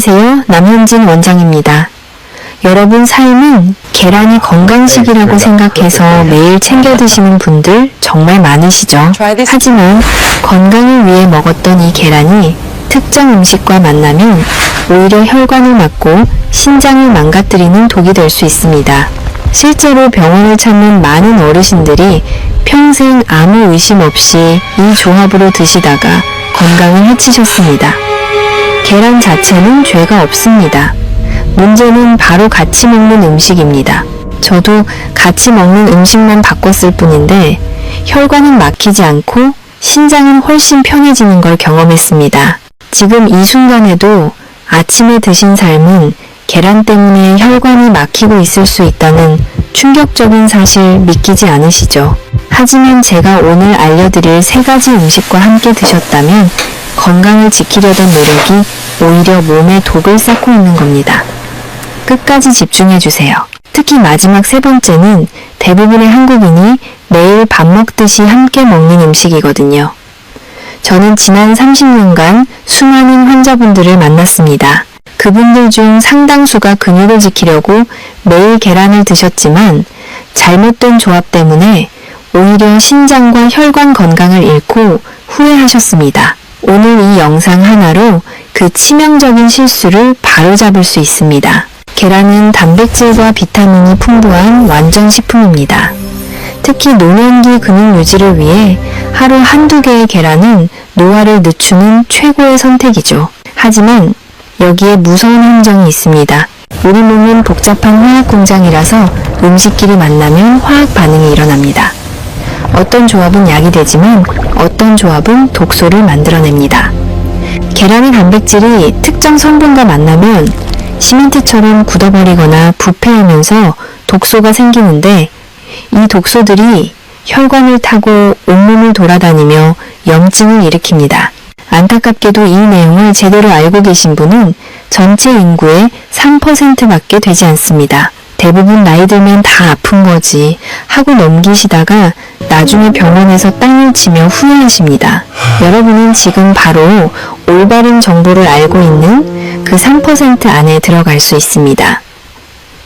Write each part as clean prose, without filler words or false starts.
안녕하세요. 남현진 원장입니다. 여러분 삶은 계란이 건강식이라고 생각해서 매일 챙겨 드시는 분들 정말 많으시죠? 하지만 건강을 위해 먹었던 이 계란이 특정 음식과 만나면 오히려 혈관을 막고 신장을 망가뜨리는 독이 될 수 있습니다. 실제로 병원을 찾는 많은 어르신들이 평생 아무 의심 없이 이 조합으로 드시다가 건강을 해치셨습니다. 계란 자체는 죄가 없습니다. 문제는 바로 같이 먹는 음식입니다. 저도 같이 먹는 음식만 바꿨을 뿐인데 혈관은 막히지 않고 신장은 훨씬 편해지는 걸 경험했습니다. 지금 이 순간에도 아침에 드신 삶은 계란 때문에 혈관이 막히고 있을 수 있다는 충격적인 사실 믿기지 않으시죠? 하지만 제가 오늘 알려드릴 3가지 음식과 함께 드셨다면 건강을 지키려던 노력이 오히려 몸에 독을 쌓고 있는 겁니다. 끝까지 집중해주세요. 특히 마지막 3번째는 대부분의 한국인이 매일 밥 먹듯이 함께 먹는 음식이거든요. 저는 지난 30년간 수많은 환자분들을 만났습니다. 그분들 중 상당수가 근육을 지키려고 매일 계란을 드셨지만 잘못된 조합 때문에 오히려 신장과 혈관 건강을 잃고 후회하셨습니다. 오늘 이 영상 하나로 그 치명적인 실수를 바로잡을 수 있습니다. 계란은 단백질과 비타민이 풍부한 완전 식품입니다. 특히 노년기 근육 유지를 위해 하루 한두 개의 계란은 노화를 늦추는 최고의 선택이죠. 하지만 여기에 무서운 함정이 있습니다. 우리 몸은 복잡한 화학 공장이라서 음식끼리 만나면 화학 반응이 일어납니다. 어떤 조합은 약이 되지만 어떤 조합은 독소를 만들어냅니다. 계란의 단백질이 특정 성분과 만나면 시멘트처럼 굳어버리거나 부패하면서 독소가 생기는데 이 독소들이 혈관을 타고 온몸을 돌아다니며 염증을 일으킵니다. 안타깝게도 이 내용을 제대로 알고 계신 분은 전체 인구의 3%밖에 되지 않습니다. 대부분 나이 들면 다 아픈 거지 하고 넘기시다가 나중에 병원에서 땅을 치며 후회하십니다. 여러분은 지금 바로 올바른 정보를 알고 있는 그 3% 안에 들어갈 수 있습니다.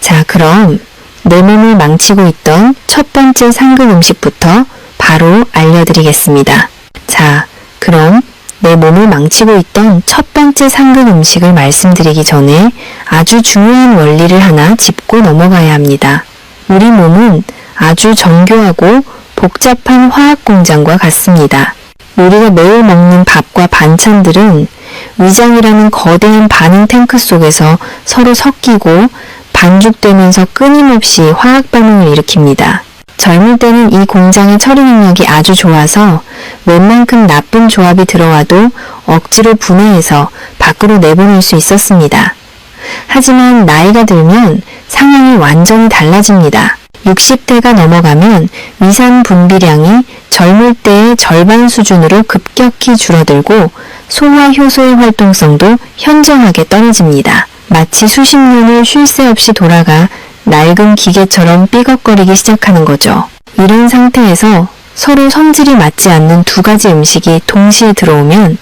자, 그럼 내 몸을 망치고 있던 첫 번째 상급 음식부터 바로 알려드리겠습니다. 자, 그럼 내 몸을 망치고 있던 첫 번째 상급 음식을 말씀드리기 전에 아주 중요한 원리를 하나 짚고 넘어가야 합니다. 우리 몸은 아주 정교하고 복잡한 화학 공장과 같습니다. 우리가 매일 먹는 밥과 반찬들은 위장이라는 거대한 반응 탱크 속에서 서로 섞이고 반죽되면서 끊임없이 화학 반응을 일으킵니다. 젊을 때는 이 공장의 처리 능력이 아주 좋아서 웬만큼 나쁜 조합이 들어와도 억지로 분해해서 밖으로 내보낼 수 있었습니다. 하지만 나이가 들면 상황이 완전히 달라집니다. 60대가 넘어가면 위산 분비량이 젊을 때의 절반 수준으로 급격히 줄어들고 소화 효소의 활동성도 현저하게 떨어집니다. 마치 수십 년을 쉴 새 없이 돌아가 낡은 기계처럼 삐걱거리기 시작하는 거죠. 이런 상태에서 서로 성질이 맞지 않는 2가지 음식이 동시에 들어오면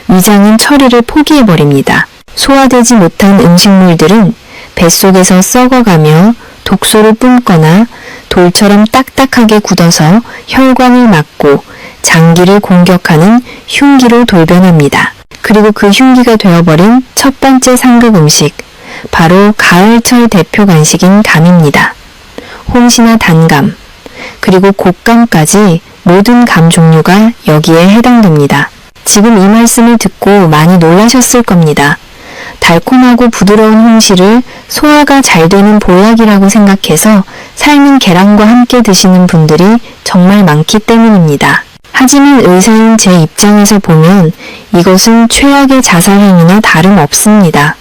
위장은 처리를 포기해버립니다. 소화되지 못한 음식물들은 뱃속에서 썩어가며 독소를 뿜거나 돌처럼 딱딱하게 굳어서 혈관을 막고 장기를 공격하는 흉기로 돌변합니다. 그리고 그 흉기가 되어버린 첫 번째 상급 음식, 바로 가을철 대표 간식인 감입니다. 홍시나 단감, 그리고 곶감까지 모든 감 종류가 여기에 해당됩니다. 지금 이 말씀을 듣고 많이 놀라셨을 겁니다. 달콤하고 부드러운 홍시를 소화가 잘 되는 보약이라고 생각해서 삶은 계란과 함께 드시는 분들이 정말 많기 때문입니다. 하지만 의사인 제 입장에서 보면 이것은 최악의 자살행위나 다름없습니다.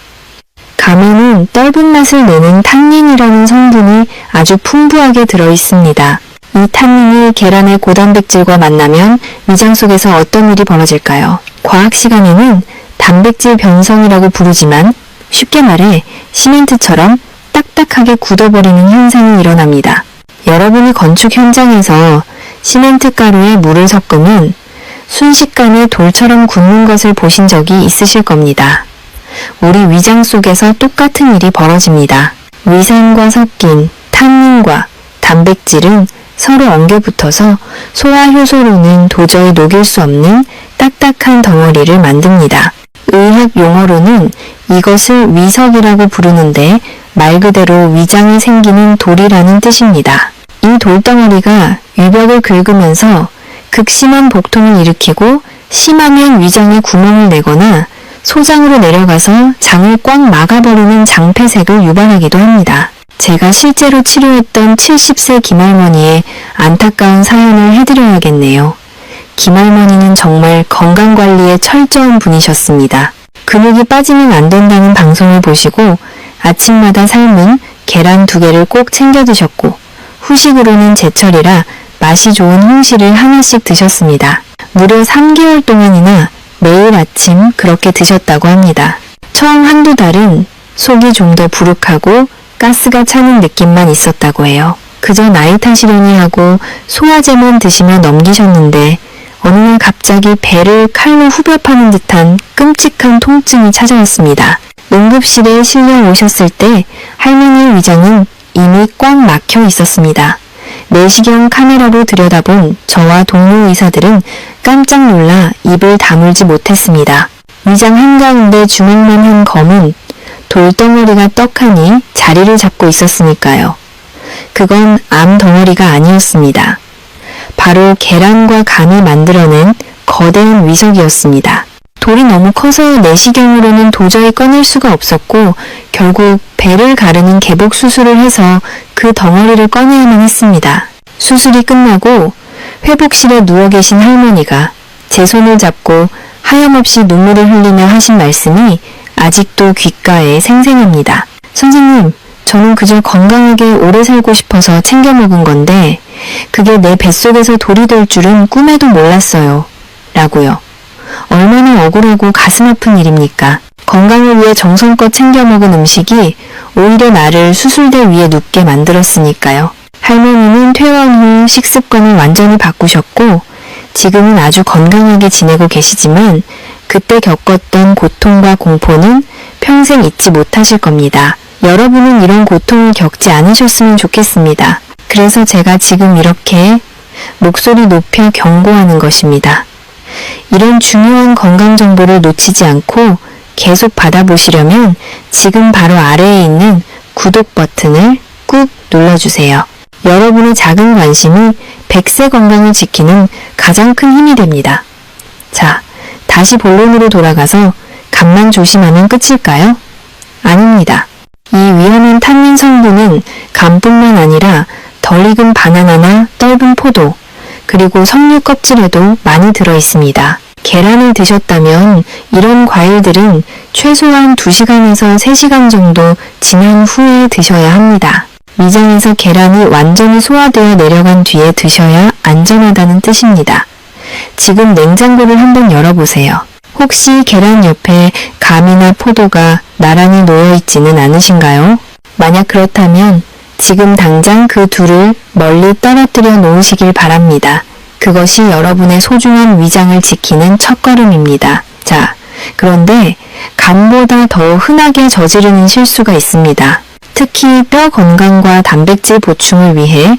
감에는 떫은 맛을 내는 탄닌이라는 성분이 아주 풍부하게 들어있습니다. 이 탄닌이 계란의 고단백질과 만나면 위장 속에서 어떤 일이 벌어질까요? 과학 시간에는 단백질 변성이라고 부르지만 쉽게 말해 시멘트처럼 딱딱하게 굳어버리는 현상이 일어납니다. 여러분이 건축 현장에서 시멘트 가루에 물을 섞으면 순식간에 돌처럼 굳는 것을 보신 적이 있으실 겁니다. 우리 위장 속에서 똑같은 일이 벌어집니다. 위산과 섞인 탄닌과 단백질은 서로 엉겨붙어서 소화 효소로는 도저히 녹일 수 없는 딱딱한 덩어리를 만듭니다. 의학 용어로는 이것을 위석이라고 부르는데 말 그대로 위장에 생기는 돌이라는 뜻입니다. 이 돌덩어리가 위벽을 긁으면서 극심한 복통을 일으키고 심하면 위장에 구멍을 내거나 소장으로 내려가서 장을 꽉 막아버리는 장폐색을 유발하기도 합니다. 제가 실제로 치료했던 70세 김할머니의 안타까운 사연을 해드려야겠네요. 김할머니는 정말 건강관리에 철저한 분이셨습니다. 근육이 빠지면 안 된다는 방송을 보시고 아침마다 삶은 계란 2개를 꼭 챙겨 드셨고 후식으로는 제철이라 맛이 좋은 홍시를 하나씩 드셨습니다. 무려 3개월 동안이나 매일 아침 그렇게 드셨다고 합니다. 처음 한두 달은 속이 좀 더 부룩하고 가스가 차는 느낌만 있었다고 해요. 그저 나이 탓이려니 하고 소화제만 드시며 넘기셨는데 어느 날 갑자기 배를 칼로 후벼 파는 듯한 끔찍한 통증이 찾아왔습니다. 응급실에 실려 오셨을 때 할머니의 위장은 이미 꽉 막혀 있었습니다. 내시경 카메라로 들여다본 저와 동료 의사들은 깜짝 놀라 입을 다물지 못했습니다. 위장 한가운데 주먹만 한 검은 돌덩어리가 떡하니 자리를 잡고 있었으니까요. 그건 암 덩어리가 아니었습니다. 바로 계란과 감이 만들어낸 거대한 위석이었습니다. 돌이 너무 커서 내시경으로는 도저히 꺼낼 수가 없었고 결국 배를 가르는 개복 수술을 해서 그 덩어리를 꺼내야만 했습니다. 수술이 끝나고 회복실에 누워 계신 할머니가 제 손을 잡고 하염없이 눈물을 흘리며 하신 말씀이 아직도 귓가에 생생합니다. 선생님, 저는 그저 건강하게 오래 살고 싶어서 챙겨 먹은 건데 그게 내 뱃속에서 돌이 될 줄은 꿈에도 몰랐어요. 라고요. 얼마나 억울하고 가슴 아픈 일입니까? 건강을 위해 정성껏 챙겨 먹은 음식이 오히려 나를 수술대 위에 눕게 만들었으니까요. 할머니는 퇴원 후 식습관을 완전히 바꾸셨고 지금은 아주 건강하게 지내고 계시지만 그때 겪었던 고통과 공포는 평생 잊지 못하실 겁니다. 여러분은 이런 고통을 겪지 않으셨으면 좋겠습니다. 그래서 제가 지금 이렇게 목소리 높여 경고하는 것입니다. 이런 중요한 건강 정보를 놓치지 않고 계속 받아보시려면 지금 바로 아래에 있는 구독 버튼을 꾹 눌러주세요. 여러분의 작은 관심이 100세 건강을 지키는 가장 큰 힘이 됩니다. 자, 다시 본론으로 돌아가서 간만 조심하면 끝일까요? 아닙니다. 이 위험한 탄닌 성분은 간뿐만 아니라 덜 익은 바나나나 떫은 포도, 그리고 석류 껍질에도 많이 들어있습니다. 계란을 드셨다면 이런 과일들은 최소한 2시간에서 3시간 정도 지난 후에 드셔야 합니다. 위장에서 계란이 완전히 소화되어 내려간 뒤에 드셔야 안전하다는 뜻입니다. 지금 냉장고를 한번 열어보세요. 혹시 계란 옆에 감이나 포도가 나란히 놓여있지는 않으신가요? 만약 그렇다면 지금 당장 그 둘을 멀리 떨어뜨려 놓으시길 바랍니다. 그것이 여러분의 소중한 위장을 지키는 첫걸음입니다. 자, 그런데 감보다 더 흔하게 저지르는 실수가 있습니다. 특히 뼈 건강과 단백질 보충을 위해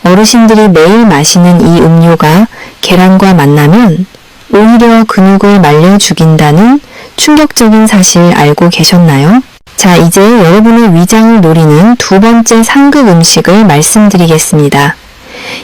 어르신들이 매일 마시는 이 음료가 계란과 만나면 오히려 근육을 말려 죽인다는 충격적인 사실 알고 계셨나요? 자, 이제 여러분의 위장을 노리는 두 번째 상급 음식을 말씀드리겠습니다.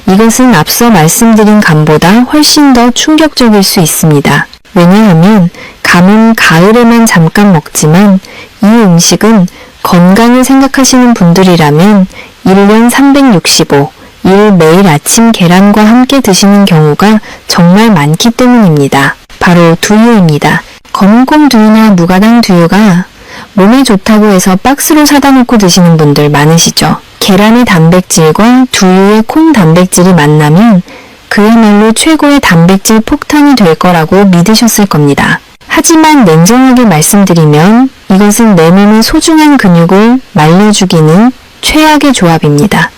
이것은 앞서 말씀드린 감보다 훨씬 더 충격적일 수 있습니다. 왜냐하면 감은 가을에만 잠깐 먹지만 이 음식은 건강을 생각하시는 분들이라면 1년 365일 매일 아침 계란과 함께 드시는 경우가 정말 많기 때문입니다. 바로 두유입니다. 검은콩 두유나 무가당 두유가 몸에 좋다고 해서 박스로 사다 놓고 드시는 분들 많으시죠. 계란의 단백질과 두유의 콩 단백질이 만나면 그야말로 최고의 단백질 폭탄이 될 거라고 믿으셨을 겁니다. 하지만 냉정하게 말씀드리면 이것은 내 몸의 소중한 근육을 말려 죽이는 최악의 조합입니다.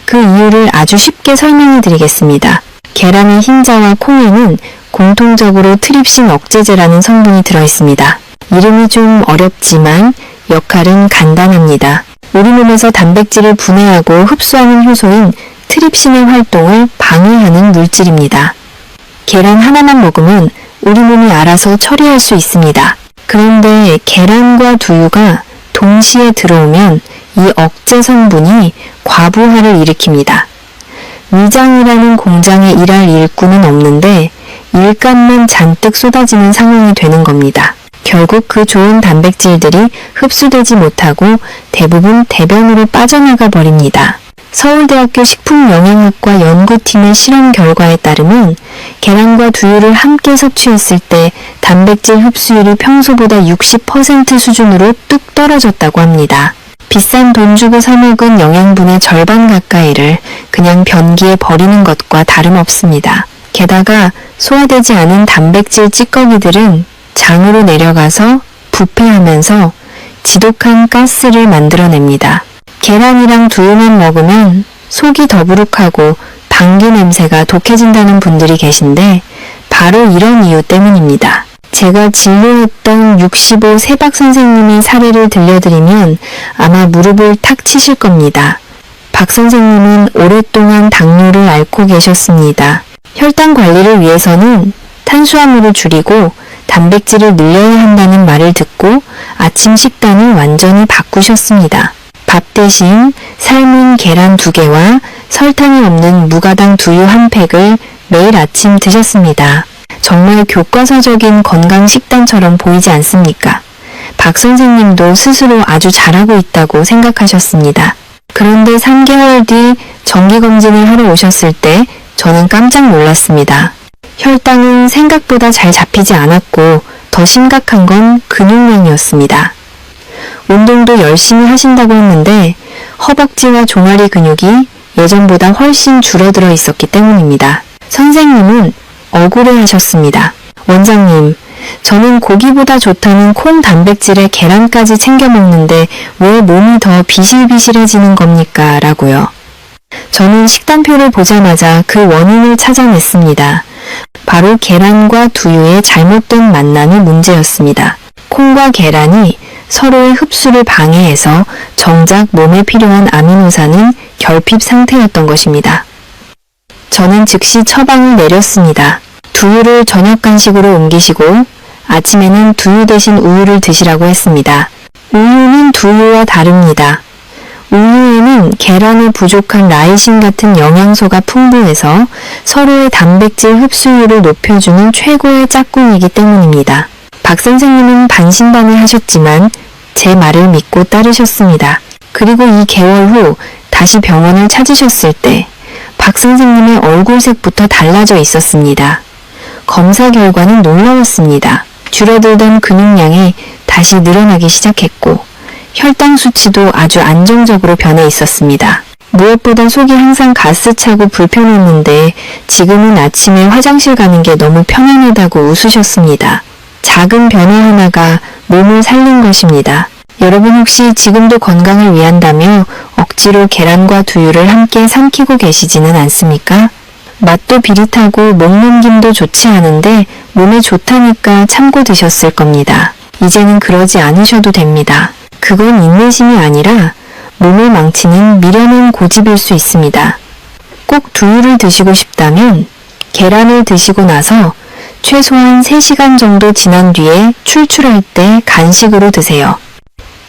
그 이유를 아주 쉽게 설명해 드리겠습니다. 계란의 흰자와 콩에는 공통적으로 트립신 억제제라는 성분이 들어있습니다. 이름이 좀 어렵지만 역할은 간단합니다. 우리 몸에서 단백질을 분해하고 흡수하는 효소인 트립신의 활동을 방해하는 물질입니다. 계란 하나만 먹으면 우리 몸이 알아서 처리할 수 있습니다. 그런데 계란과 두유가 동시에 들어오면 이 억제 성분이 과부하를 일으킵니다. 위장이라는 공장에 일할 일꾼은 없는데 일감만 잔뜩 쏟아지는 상황이 되는 겁니다. 결국 그 좋은 단백질들이 흡수되지 못하고 대부분 대변으로 빠져나가 버립니다. 서울대학교 식품영양학과 연구팀의 실험 결과에 따르면 계란과 두유를 함께 섭취했을 때 단백질 흡수율이 평소보다 60% 수준으로 뚝 떨어졌다고 합니다. 비싼 돈 주고 사 먹은 영양분의 절반 가까이를 그냥 변기에 버리는 것과 다름없습니다. 게다가 소화되지 않은 단백질 찌꺼기들은 장으로 내려가서 부패하면서 지독한 가스를 만들어냅니다. 계란이랑 두유만 먹으면 속이 더부룩하고 방귀 냄새가 독해진다는 분들이 계신데 바로 이런 이유 때문입니다. 제가 진료했던 65 세박 선생님의 사례를 들려드리면 아마 무릎을 탁 치실 겁니다. 박 선생님은 오랫동안 당뇨를 앓고 계셨습니다. 혈당 관리를 위해서는 탄수화물을 줄이고 단백질을 늘려야 한다는 말을 듣고 아침 식단을 완전히 바꾸셨습니다. 밥 대신 삶은 계란 2개와 설탕이 없는 무가당 두유 1팩을 매일 아침 드셨습니다. 정말 교과서적인 건강 식단처럼 보이지 않습니까? 박 선생님도 스스로 아주 잘하고 있다고 생각하셨습니다. 그런데 3개월 뒤 정기검진을 하러 오셨을 때 저는 깜짝 놀랐습니다. 혈당은 생각보다 잘 잡히지 않았고 더 심각한 건 근육량이었습니다. 운동도 열심히 하신다고 했는데 허벅지와 종아리 근육이 예전보다 훨씬 줄어들어 있었기 때문입니다. 선생님은 억울해하셨습니다. 원장님, 저는 고기보다 좋다는 콩 단백질에 계란까지 챙겨 먹는데 왜 몸이 더 비실비실해지는 겁니까? 라고요. 저는 식단표를 보자마자 그 원인을 찾아냈습니다. 바로 계란과 두유의 잘못된 만남이 문제였습니다. 콩과 계란이 서로의 흡수를 방해해서 정작 몸에 필요한 아미노산은 결핍 상태였던 것입니다. 저는 즉시 처방을 내렸습니다. 두유를 저녁 간식으로 옮기시고 아침에는 두유 대신 우유를 드시라고 했습니다. 우유는 두유와 다릅니다. 우유에는 계란에 부족한 라이신 같은 영양소가 풍부해서 서로의 단백질 흡수율을 높여주는 최고의 짝꿍이기 때문입니다. 박 선생님은 반신반의 하셨지만 제 말을 믿고 따르셨습니다. 그리고 2개월 후 다시 병원을 찾으셨을 때 박 선생님의 얼굴색부터 달라져 있었습니다. 검사 결과는 놀라웠습니다. 줄어들던 근육량이 다시 늘어나기 시작했고 혈당 수치도 아주 안정적으로 변해 있었습니다. 무엇보다 속이 항상 가스차고 불편했는데 지금은 아침에 화장실 가는 게 너무 편안하다고 웃으셨습니다. 작은 변화 하나가 몸을 살린 것입니다. 여러분 혹시 지금도 건강을 위한다며 억지로 계란과 두유를 함께 삼키고 계시지는 않습니까? 맛도 비릿하고 목넘김도 좋지 않은데 몸에 좋다니까 참고 드셨을 겁니다. 이제는 그러지 않으셔도 됩니다. 그건 인내심이 아니라 몸을 망치는 미련한 고집일 수 있습니다. 꼭 두유를 드시고 싶다면 계란을 드시고 나서 최소한 3시간 정도 지난 뒤에 출출할 때 간식으로 드세요.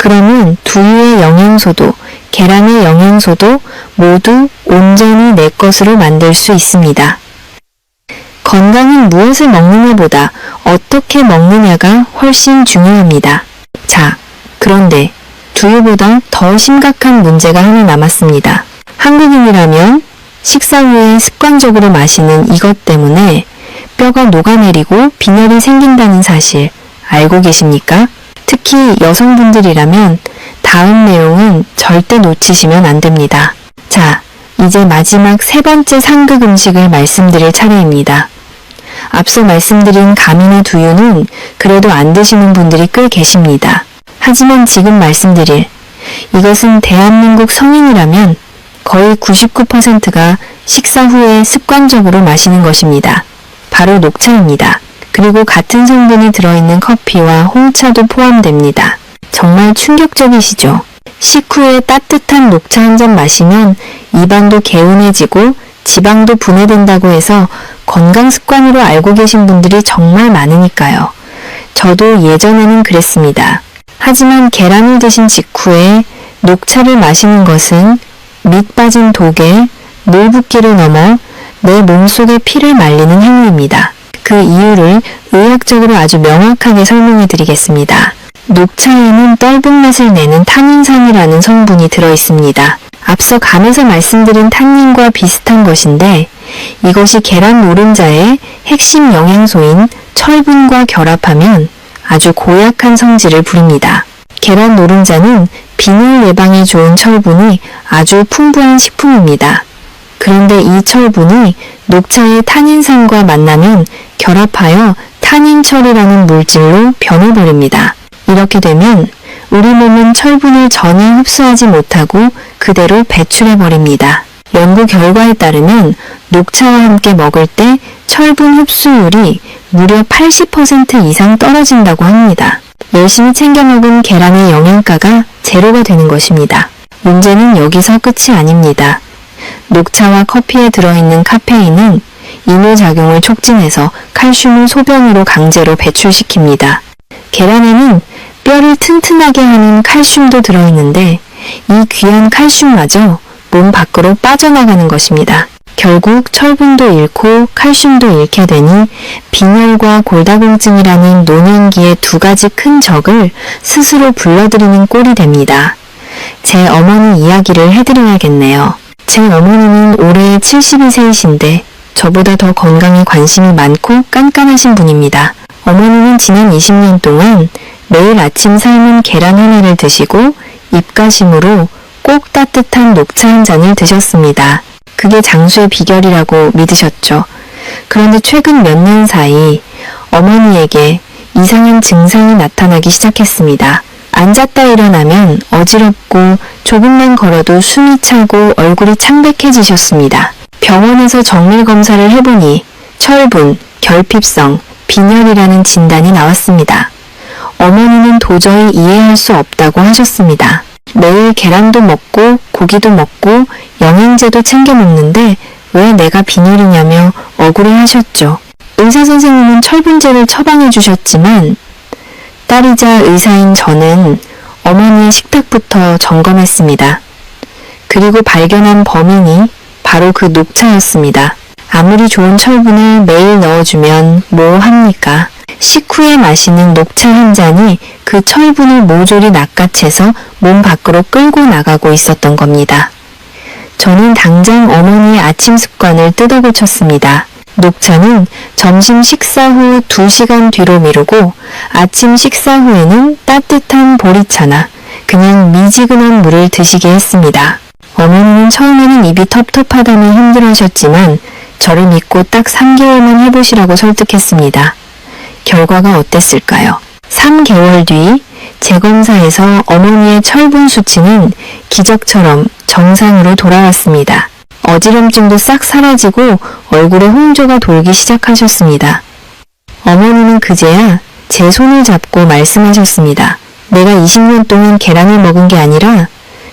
그러면 두유의 영양소도 계란의 영양소도 모두 온전히 내 것으로 만들 수 있습니다. 건강은 무엇을 먹느냐보다 어떻게 먹느냐가 훨씬 중요합니다. 자, 그런데 두유보다 더 심각한 문제가 하나 남았습니다. 한국인이라면 식사 후에 습관적으로 마시는 이것 때문에 뼈가 녹아내리고 빈혈이 생긴다는 사실 알고 계십니까? 특히 여성분들이라면 다음 내용은 절대 놓치시면 안 됩니다. 자, 이제 마지막 3번째 상극 음식을 말씀드릴 차례입니다. 앞서 말씀드린 감이나 두유는 그래도 안 드시는 분들이 꽤 계십니다. 하지만 지금 말씀드릴 이것은 대한민국 성인이라면 거의 99%가 식사 후에 습관적으로 마시는 것입니다. 바로 녹차입니다. 그리고 같은 성분이 들어있는 커피와 홍차도 포함됩니다. 정말 충격적이시죠? 식후에 따뜻한 녹차 한 잔 마시면 입안도 개운해지고 지방도 분해된다고 해서 건강 습관으로 알고 계신 분들이 정말 많으니까요. 저도 예전에는 그랬습니다. 하지만 계란을 드신 직후에 녹차를 마시는 것은 밑 빠진 독에 물 붓기를 넘어 내 몸속의 피를 말리는 행위입니다. 그 이유를 의학적으로 아주 명확하게 설명해 드리겠습니다. 녹차에는 떫은 맛을 내는 타닌산이라는 성분이 들어있습니다. 앞서 감에서 말씀드린 탄닌과 비슷한 것인데 이것이 계란 노른자의 핵심 영양소인 철분과 결합하면 아주 고약한 성질을 부립니다. 계란 노른자는 빈혈 예방에 좋은 철분이 아주 풍부한 식품입니다. 그런데 이 철분이 녹차의 타닌산과 만나면 결합하여 타닌철이라는 물질로 변해버립니다. 이렇게 되면 우리 몸은 철분을 전혀 흡수하지 못하고 그대로 배출해버립니다. 연구 결과에 따르면 녹차와 함께 먹을 때 철분 흡수율이 무려 80% 이상 떨어진다고 합니다. 열심히 챙겨 먹은 계란의 영양가가 제로가 되는 것입니다. 문제는 여기서 끝이 아닙니다. 녹차와 커피에 들어있는 카페인은 이뇨작용을 촉진해서 칼슘을 소변으로 강제로 배출시킵니다. 계란에는 뼈를 튼튼하게 하는 칼슘도 들어있는데 이 귀한 칼슘마저 몸 밖으로 빠져나가는 것입니다. 결국 철분도 잃고 칼슘도 잃게 되니 빈혈과 골다공증이라는 노년기의 두 가지 큰 적을 스스로 불러들이는 꼴이 됩니다. 제 어머니 이야기를 해드려야겠네요. 제 어머니는 올해 72세이신데 저보다 더 건강에 관심이 많고 깐깐하신 분입니다. 어머니는 지난 20년 동안 매일 아침 삶은 계란 하나를 드시고 입가심으로 꼭 따뜻한 녹차 한 잔을 드셨습니다. 그게 장수의 비결이라고 믿으셨죠. 그런데 최근 몇 년 사이 어머니에게 이상한 증상이 나타나기 시작했습니다. 앉았다 일어나면 어지럽고 조금만 걸어도 숨이 차고 얼굴이 창백해지셨습니다. 병원에서 정밀 검사를 해보니 철분, 결핍성, 빈혈이라는 진단이 나왔습니다. 어머니는 도저히 이해할 수 없다고 하셨습니다. 매일 계란도 먹고 고기도 먹고 영양제도 챙겨 먹는데 왜 내가 빈혈이냐며 억울해 하셨죠. 의사 선생님은 철분제를 처방해 주셨지만 딸이자 의사인 저는 어머니의 식탁부터 점검했습니다. 그리고 발견한 범인이 바로 그 녹차였습니다. 아무리 좋은 철분을 매일 넣어주면 뭐 합니까? 식후에 마시는 녹차 한 잔이 그 철분을 모조리 낚아채서 몸 밖으로 끌고 나가고 있었던 겁니다. 저는 당장 어머니의 아침 습관을 뜯어고쳤습니다. 녹차는 점심 식사 후 2시간 뒤로 미루고 아침 식사 후에는 따뜻한 보리차나 그냥 미지근한 물을 드시게 했습니다. 어머니는 처음에는 입이 텁텁하다며 힘들어하셨지만 저를 믿고 딱 3개월만 해보시라고 설득했습니다. 결과가 어땠을까요? 3개월 뒤 재검사에서 어머니의 철분 수치는 기적처럼 정상으로 돌아왔습니다. 어지럼증도 싹 사라지고 얼굴에 홍조가 돌기 시작하셨습니다. 어머니는 그제야 제 손을 잡고 말씀하셨습니다. 내가 20년 동안 계란을 먹은 게 아니라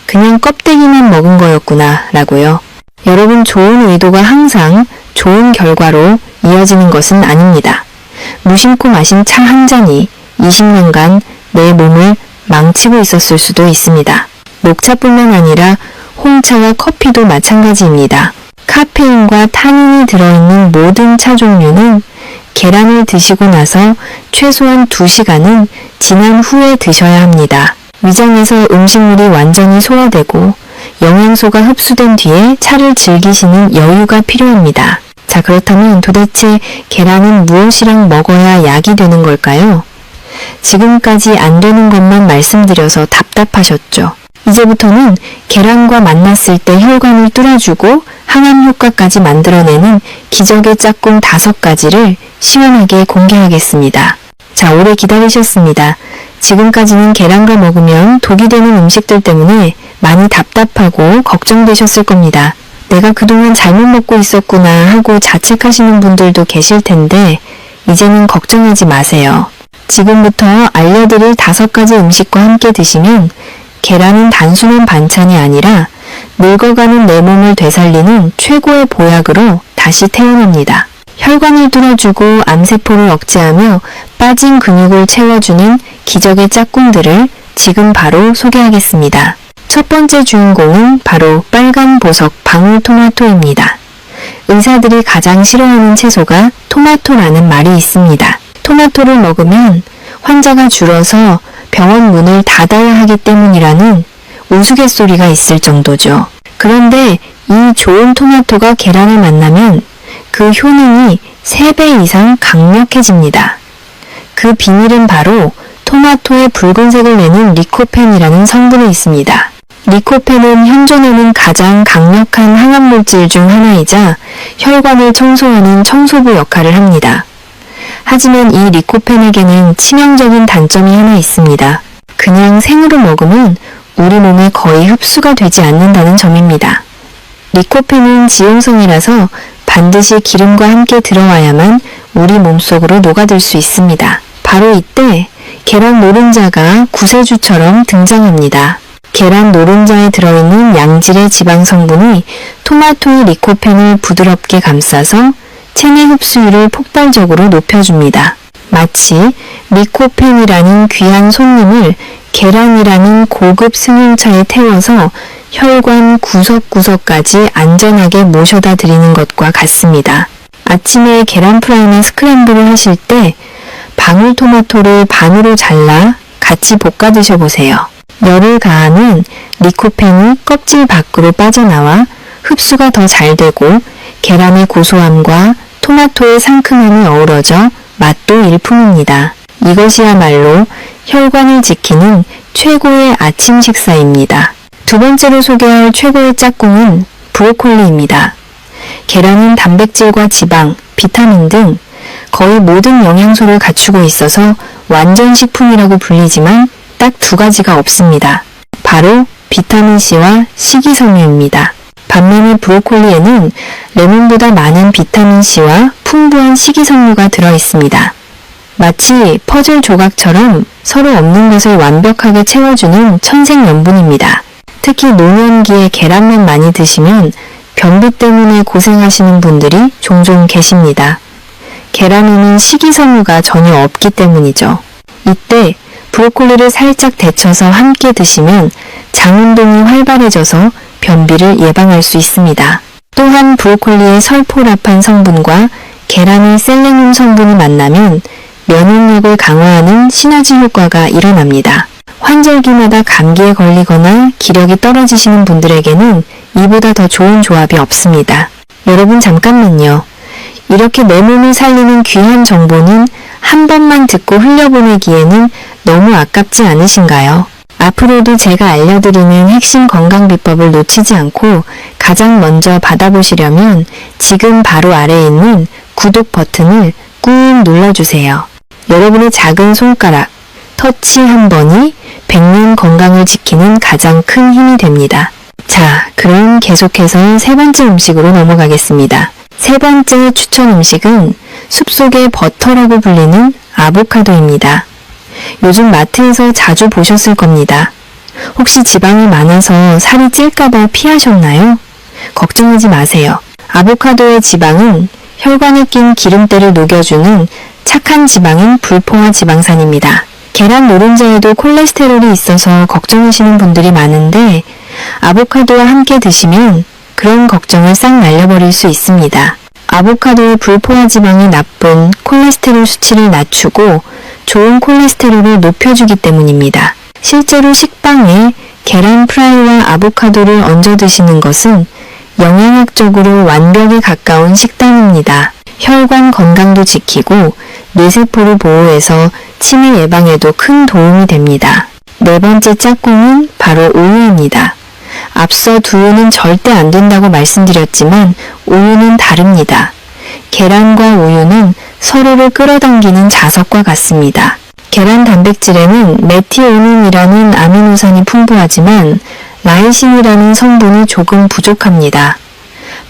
그냥 껍데기만 먹은 거였구나 라고요. 여러분, 좋은 의도가 항상 좋은 결과로 이어지는 것은 아닙니다. 무심코 마신 차 한 잔이 20년간 내 몸을 망치고 있었을 수도 있습니다. 녹차뿐만 아니라 홍차와 커피도 마찬가지입니다. 카페인과 타닌이 들어있는 모든 차 종류는 계란을 드시고 나서 최소한 2시간은 지난 후에 드셔야 합니다. 위장에서 음식물이 완전히 소화되고 영양소가 흡수된 뒤에 차를 즐기시는 여유가 필요합니다. 자, 그렇다면 도대체 계란은 무엇이랑 먹어야 약이 되는 걸까요? 지금까지 안 되는 것만 말씀드려서 답답하셨죠? 이제부터는 계란과 만났을 때 혈관을 뚫어주고 항암 효과까지 만들어내는 기적의 짝꿍 5가지를 시원하게 공개하겠습니다. 자, 오래 기다리셨습니다. 지금까지는 계란과 먹으면 독이 되는 음식들 때문에 많이 답답하고 걱정되셨을 겁니다. 내가 그동안 잘못 먹고 있었구나 하고 자책하시는 분들도 계실 텐데 이제는 걱정하지 마세요. 지금부터 알려드릴 5가지 음식과 함께 드시면 계란은 단순한 반찬이 아니라 늙어가는 내 몸을 되살리는 최고의 보약으로 다시 태어납니다. 혈관을 뚫어주고 암세포를 억제하며 빠진 근육을 채워주는 기적의 짝꿍들을 지금 바로 소개하겠습니다. 첫 번째 주인공은 바로 빨간 보석 방울토마토입니다. 의사들이 가장 싫어하는 채소가 토마토라는 말이 있습니다. 토마토를 먹으면 환자가 줄어서 병원 문을 닫아야 하기 때문이라는 우스갯소리가 있을 정도죠. 그런데 이 좋은 토마토가 계란을 만나면 그 효능이 3배 이상 강력해집니다. 그 비밀은 바로 토마토의 붉은색을 내는 리코펜이라는 성분에 있습니다. 리코펜은 현존하는 가장 강력한 항암물질 중 하나이자 혈관을 청소하는 청소부 역할을 합니다. 하지만 이 리코펜에게는 치명적인 단점이 하나 있습니다. 그냥 생으로 먹으면 우리 몸에 거의 흡수가 되지 않는다는 점입니다. 리코펜은 지용성이라서 반드시 기름과 함께 들어와야만 우리 몸속으로 녹아들 수 있습니다. 바로 이때 계란 노른자가 구세주처럼 등장합니다. 계란 노른자에 들어있는 양질의 지방 성분이 토마토의 리코펜을 부드럽게 감싸서 체내 흡수율을 폭발적으로 높여줍니다. 마치 리코펜이라는 귀한 손님을 계란이라는 고급 승용차에 태워서 혈관 구석구석까지 안전하게 모셔다 드리는 것과 같습니다. 아침에 계란 프라이나 스크램블을 하실 때 방울토마토를 반으로 잘라 같이 볶아 드셔보세요. 열을 가하면 리코펜이 껍질 밖으로 빠져나와 흡수가 더 잘 되고 계란의 고소함과 토마토의 상큼함이 어우러져 맛도 일품입니다. 이것이야말로 혈관을 지키는 최고의 아침 식사입니다. 두 번째로 소개할 최고의 짝꿍은 브로콜리입니다. 계란은 단백질과 지방, 비타민 등 거의 모든 영양소를 갖추고 있어서 완전 식품이라고 불리지만 딱 2가지가 없습니다. 바로 비타민C와 식이섬유입니다. 반면에 브로콜리에는 레몬보다 많은 비타민C와 풍부한 식이섬유가 들어있습니다. 마치 퍼즐 조각처럼 서로 없는 것을 완벽하게 채워주는 천생연분입니다. 특히 노년기에 계란만 많이 드시면 변비 때문에 고생하시는 분들이 종종 계십니다. 계란에는 식이섬유가 전혀 없기 때문이죠. 이때 브로콜리를 살짝 데쳐서 함께 드시면 장 운동이 활발해져서 변비를 예방할 수 있습니다. 또한 브로콜리의 설포라판 성분과 계란의 셀레늄 성분이 만나면 면역력을 강화하는 시너지 효과가 일어납니다. 환절기마다 감기에 걸리거나 기력이 떨어지시는 분들에게는 이보다 더 좋은 조합이 없습니다. 여러분 잠깐만요. 이렇게 내 몸을 살리는 귀한 정보는 한 번만 듣고 흘려보내기에는 너무 아깝지 않으신가요? 앞으로도 제가 알려드리는 핵심 건강 비법을 놓치지 않고 가장 먼저 받아보시려면 지금 바로 아래에 있는 구독 버튼을 꾹 눌러주세요. 여러분의 작은 손가락, 터치 한 번이 100년 건강을 지키는 가장 큰 힘이 됩니다. 자, 그럼 계속해서 3번째 음식으로 넘어가겠습니다. 3번째 추천 음식은 숲속의 버터라고 불리는 아보카도입니다. 요즘 마트에서 자주 보셨을 겁니다. 혹시 지방이 많아서 살이 찔까봐 피하셨나요? 걱정하지 마세요. 아보카도의 지방은 혈관에 낀 기름때를 녹여주는 착한 지방인 불포화 지방산입니다. 계란 노른자에도 콜레스테롤이 있어서 걱정하시는 분들이 많은데 아보카도와 함께 드시면 그런 걱정을 싹 날려버릴 수 있습니다. 아보카도의 불포화 지방이 나쁜 콜레스테롤 수치를 낮추고 좋은 콜레스테롤을 높여주기 때문입니다. 실제로 식빵에 계란 프라이와 아보카도를 얹어 드시는 것은 영양학적으로 완벽에 가까운 식단입니다. 혈관 건강도 지키고 뇌세포를 보호해서 치매 예방에도 큰 도움이 됩니다. 4번째 짝꿍은 바로 우유입니다. 앞서 두유는 절대 안 된다고 말씀드렸지만 우유는 다릅니다. 계란과 우유는 서로를 끌어당기는 자석과 같습니다. 계란 단백질에는 메티오닌이라는 아미노산이 풍부하지만 라이신이라는 성분이 조금 부족합니다.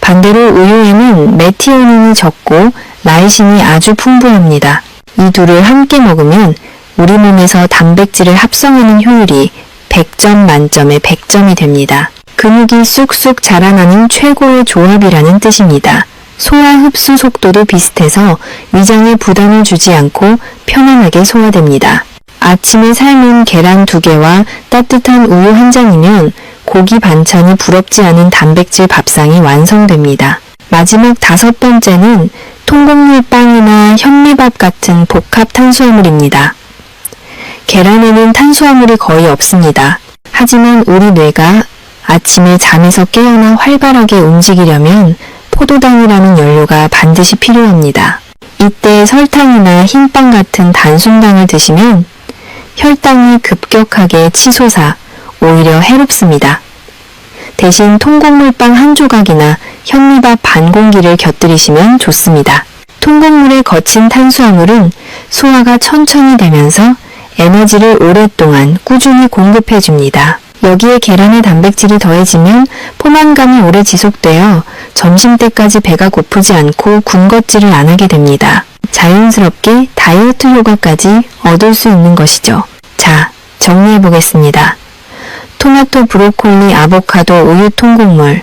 반대로 우유에는 메티오닌이 적고 라이신이 아주 풍부합니다. 이 둘을 함께 먹으면 우리 몸에서 단백질을 합성하는 효율이 100점 만점에 100점이 됩니다. 근육이 쑥쑥 자라나는 최고의 조합이라는 뜻입니다. 소화 흡수 속도도 비슷해서 위장에 부담을 주지 않고 편안하게 소화됩니다. 아침에 삶은 계란 2개와 따뜻한 우유 1잔이면 고기 반찬이 부럽지 않은 단백질 밥상이 완성됩니다. 마지막 5번째는 통곡물 빵이나 현미밥 같은 복합 탄수화물입니다. 계란에는 탄수화물이 거의 없습니다. 하지만 우리 뇌가 아침에 잠에서 깨어나 활발하게 움직이려면 포도당이라는 연료가 반드시 필요합니다. 이때 설탕이나 흰빵 같은 단순당을 드시면 혈당이 급격하게 치솟아 오히려 해롭습니다. 대신 통곡물빵 1조각이나 현미밥 반 공기를 곁들이시면 좋습니다. 통곡물의 거친 탄수화물은 소화가 천천히 되면서 에너지를 오랫동안 꾸준히 공급해줍니다. 여기에 계란의 단백질이 더해지면 포만감이 오래 지속되어 점심때까지 배가 고프지 않고 군것질을 안 하게 됩니다. 자연스럽게 다이어트 효과까지 얻을 수 있는 것이죠. 자, 정리해보겠습니다. 토마토, 브로콜리, 아보카도, 우유, 통곡물.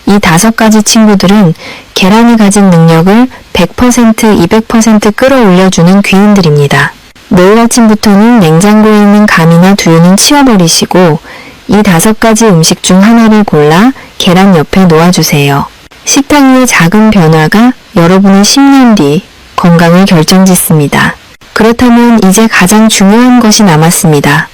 이 5가지 친구들은 계란이 가진 능력을 100%, 200% 끌어올려주는 귀인들입니다. 내일 아침부터는 냉장고에 있는 감이나 두유는 치워버리시고 이 5가지 음식 중 하나를 골라 계란 옆에 놓아주세요. 식탁 위의 작은 변화가 여러분의 10년 뒤 건강을 결정짓습니다. 그렇다면 이제 가장 중요한 것이 남았습니다.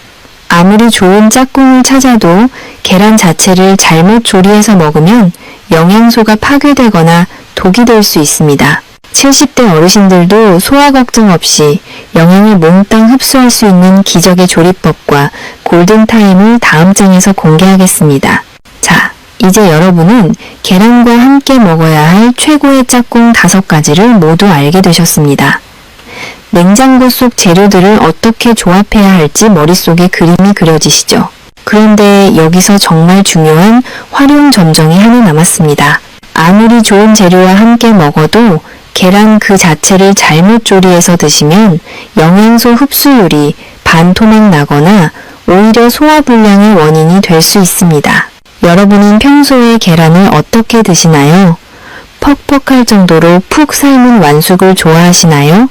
아무리 좋은 짝꿍을 찾아도 계란 자체를 잘못 조리해서 먹으면 영양소가 파괴되거나 독이 될 수 있습니다. 70대 어르신들도 소화 걱정 없이 영양을 몽땅 흡수할 수 있는 기적의 조리법과 골든타임을 다음 장에서 공개하겠습니다. 자, 이제 여러분은 계란과 함께 먹어야 할 최고의 짝꿍 5가지를 모두 알게 되셨습니다. 냉장고 속 재료들을 어떻게 조합해야 할지 머릿속에 그림이 그려지시죠? 그런데 여기서 정말 중요한 활용 점정이 하나 남았습니다. 아무리 좋은 재료와 함께 먹어도 계란 그 자체를 잘못 조리해서 드시면 영양소 흡수율이 반토막 나거나 오히려 소화불량의 원인이 될 수 있습니다. 여러분은 평소에 계란을 어떻게 드시나요? 퍽퍽할 정도로 푹 삶은 완숙을 좋아하시나요?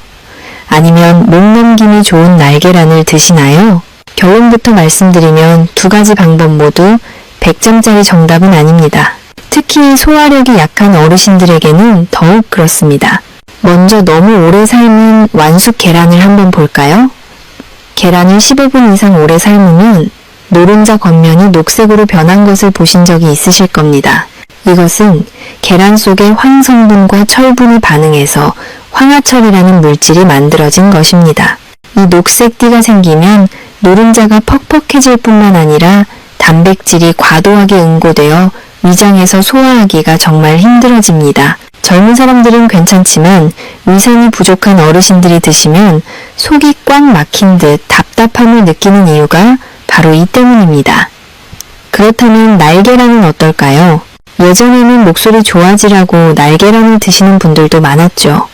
아니면 목 넘김이 좋은 날계란을 드시나요? 결론부터 말씀드리면 2가지 방법 모두 100점짜리 정답은 아닙니다. 특히 소화력이 약한 어르신들에게는 더욱 그렇습니다. 먼저 너무 오래 삶은 완숙 계란을 한번 볼까요? 계란을 15분 이상 오래 삶으면 노른자 겉면이 녹색으로 변한 것을 보신 적이 있으실 겁니다. 이것은 계란 속의 황성분과 철분이 반응해서 황화철이라는 물질이 만들어진 것입니다. 이 녹색 띠가 생기면 노른자가 퍽퍽해질 뿐만 아니라 단백질이 과도하게 응고되어 위장에서 소화하기가 정말 힘들어집니다. 젊은 사람들은 괜찮지만 위산이 부족한 어르신들이 드시면 속이 꽉 막힌 듯 답답함을 느끼는 이유가 바로 이 때문입니다. 그렇다면 날계란은 어떨까요? 예전에는 목소리 좋아지라고 날계란을 드시는 분들도 많았죠.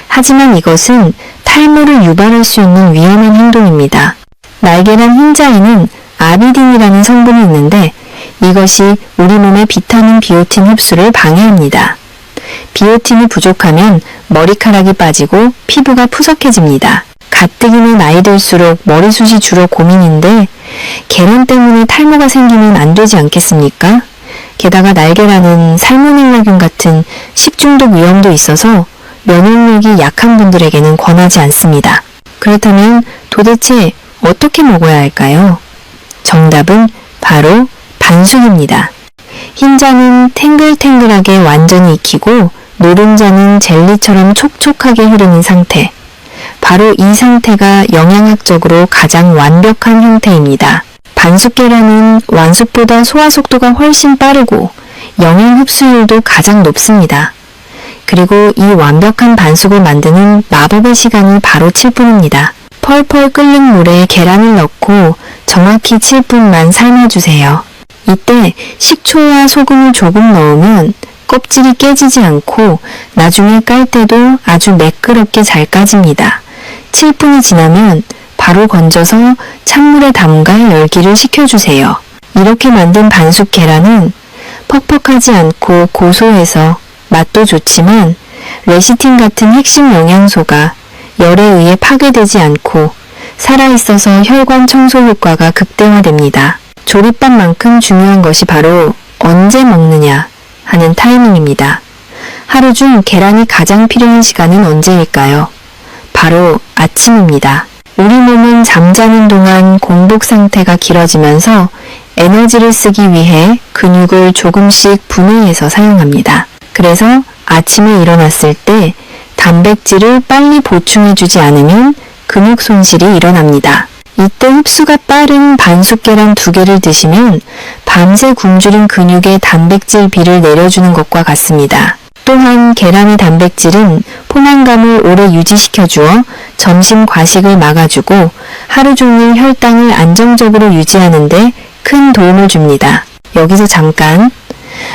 하지만 이것은 탈모를 유발할 수 있는 위험한 행동입니다. 날계란 흰자에는 아비딘이라는 성분이 있는데 이것이 우리 몸의 비타민 비오틴 흡수를 방해합니다. 비오틴이 부족하면 머리카락이 빠지고 피부가 푸석해집니다. 가뜩이나 나이 들수록 머리숱이 줄어 고민인데 계란 때문에 탈모가 생기면 안 되지 않겠습니까? 게다가 날계란은 살모넬라균 같은 식중독 위험도 있어서 면역력이 약한 분들에게는 권하지 않습니다. 그렇다면 도대체 어떻게 먹어야 할까요? 정답은 바로 반숙입니다. 흰자는 탱글탱글하게 완전히 익히고 노른자는 젤리처럼 촉촉하게 흐르는 상태. 바로 이 상태가 영양학적으로 가장 완벽한 형태입니다. 반숙 계란은 완숙보다 소화 속도가 훨씬 빠르고 영양 흡수율도 가장 높습니다. 그리고 이 완벽한 반숙을 만드는 마법의 시간이 바로 7분입니다. 펄펄 끓는 물에 계란을 넣고 정확히 7분만 삶아주세요. 이때 식초와 소금을 조금 넣으면 껍질이 깨지지 않고 나중에 깔 때도 아주 매끄럽게 잘 까집니다. 7분이 지나면 바로 건져서 찬물에 담가 열기를 식혀주세요. 이렇게 만든 반숙 계란은 퍽퍽하지 않고 고소해서 맛도 좋지만 레시틴 같은 핵심 영양소가 열에 의해 파괴되지 않고 살아있어서 혈관 청소 효과가 극대화됩니다. 조리법만큼 중요한 것이 바로 언제 먹느냐 하는 타이밍입니다. 하루 중 계란이 가장 필요한 시간은 언제일까요? 바로 아침입니다. 우리 몸은 잠자는 동안 공복 상태가 길어지면서 에너지를 쓰기 위해 근육을 조금씩 분해해서 사용합니다. 그래서 아침에 일어났을 때 단백질을 빨리 보충해주지 않으면 근육 손실이 일어납니다. 이때 흡수가 빠른 반숙 계란 2개를 드시면 밤새 굶주린 근육의 단백질 비를 내려주는 것과 같습니다. 또한 계란의 단백질은 포만감을 오래 유지시켜주어 점심 과식을 막아주고 하루 종일 혈당을 안정적으로 유지하는 데 큰 도움을 줍니다. 여기서 잠깐,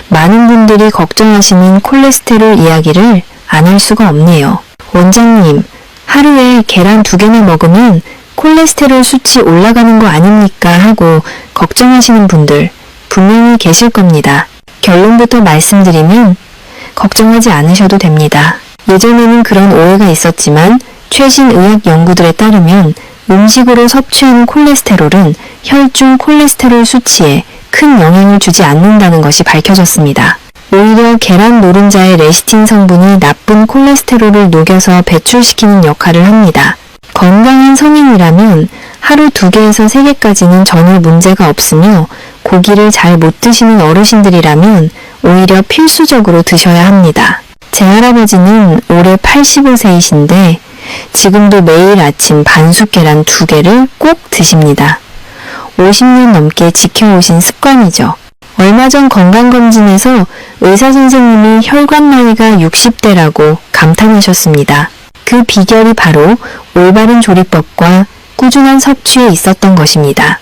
많은 분들이 걱정하시는 콜레스테롤 이야기를 안 할 수가 없네요. 원장님, 하루에 계란 2개나 먹으면 콜레스테롤 수치 올라가는 거 아닙니까? 하고 걱정하시는 분들 분명히 계실 겁니다. 결론부터 말씀드리면 걱정하지 않으셔도 됩니다. 예전에는 그런 오해가 있었지만 최신 의학 연구들에 따르면 음식으로 섭취하는 콜레스테롤은 혈중 콜레스테롤 수치에 큰 영향을 주지 않는다는 것이 밝혀졌습니다. 오히려 계란 노른자의 레시틴 성분이 나쁜 콜레스테롤을 녹여서 배출시키는 역할을 합니다. 건강한 성인이라면 하루 2개에서 3개까지는 전혀 문제가 없으며 고기를 잘 못 드시는 어르신들이라면 오히려 필수적으로 드셔야 합니다. 제 할아버지는 올해 85세이신데 지금도 매일 아침 반숙 계란 2개를 꼭 드십니다. 50년 넘게 지켜오신 습관이죠. 얼마 전 건강검진에서 의사선생님이 혈관 나이가 60대라고 감탄하셨습니다. 그 비결이 바로 올바른 조리법과 꾸준한 섭취에 있었던 것입니다.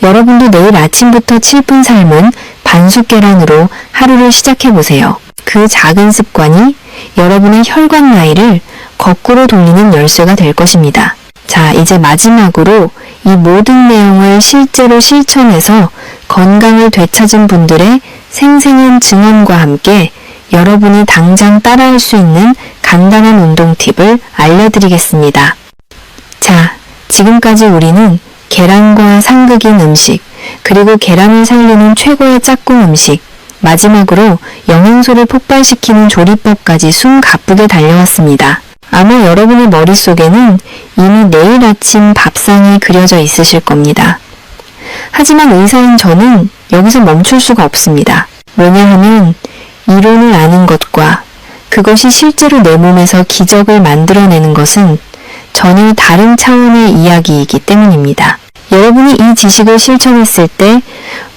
여러분도 내일 아침부터 7분 삶은 반숙 계란으로 하루를 시작해보세요. 그 작은 습관이 여러분의 혈관 나이를 거꾸로 돌리는 열쇠가 될 것입니다. 자, 이제 마지막으로 이 모든 내용을 실제로 실천해서 건강을 되찾은 분들의 생생한 증언과 함께 여러분이 당장 따라할 수 있는 간단한 운동 팁을 알려드리겠습니다. 자, 지금까지 우리는 계란과 상극인 음식, 그리고 계란을 살리는 최고의 짝꿍 음식, 마지막으로 영양소를 폭발시키는 조리법까지 숨 가쁘게 달려왔습니다. 아마 여러분의 머릿속에는 이미 내일 아침 밥상이 그려져 있으실 겁니다. 하지만 의사인 저는 여기서 멈출 수가 없습니다. 왜냐하면 이론을 아는 것과 그것이 실제로 내 몸에서 기적을 만들어내는 것은 전혀 다른 차원의 이야기이기 때문입니다. 여러분이 이 지식을 실천했을 때